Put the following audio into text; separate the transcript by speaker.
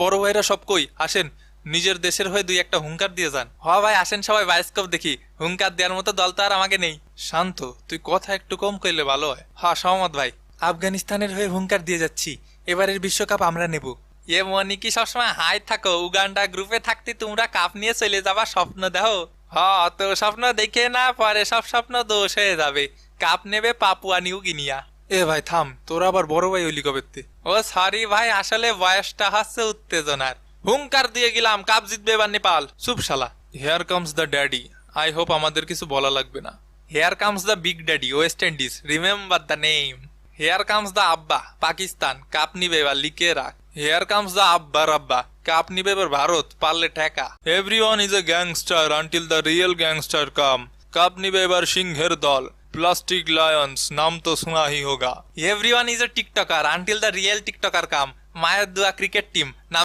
Speaker 1: বড় ভাইরা সব কই আসেন, নিজের দেশের হয়ে দুই একটা হুঙ্কার দিয়ে যান। হ ভাই আসেন সবাই বায়োস্কোপ দেখি, হুঙ্কার দেওয়ার মতো দল তো আর আমাকে নেই। শান্ত, তুই কথা একটু কম কইলে ভালো হয়। হ্যাঁ সহমত ভাই, আফগানিস্তানের হয়ে হুঙ্কার দিয়ে যাচ্ছি, এবারের বিশ্বকাপ আমরা নেব। এ মনি কি সবসময় হাই থাকো, উগান্ডা গ্রুপে থাকতে তোমরা কাপ নিয়ে চলে যাবা স্বপ্ন দেখো। হ তো স্বপ্ন দেখে না, পরে সব স্বপ্ন দোষ হয়ে যাবে। কাপ নেবে পাপুয়া নিউ গিনিয়া। এ ভাই থাম, তোরা আবার বড় ভাই হইলি কবেতে? ও সরি ভাই, আসলে বয়সটা হচ্ছে উত্তেজনার। হুঙ্কার দিয়ে গেলাম কাপ জিতবে এবার নেপাল। চুপ শালা। Hair comes the daddy. I hope আমাদের কিছু বলা লাগবে না। Hair comes the big daddy West Indies, remember the name. Hair comes the আব্বা পাকিস্তান, কাপ নিবে এবার লিখে রাখ। হেয়ার কামস দ্য আব্বা রাব্বা, কাপ নিবে এবার ভারত, পারলে ঠেকা। Everyone is a gangster until the real gangster come. Cup নিবে এবার সিংহের দল, প্লাস্টিক লায়ন্স, নাম তো শোনা হি হোগা। Everyone is a TikToker until the real TikToker come. মায়ের দোয়া ক্রিকেট টিম, নাম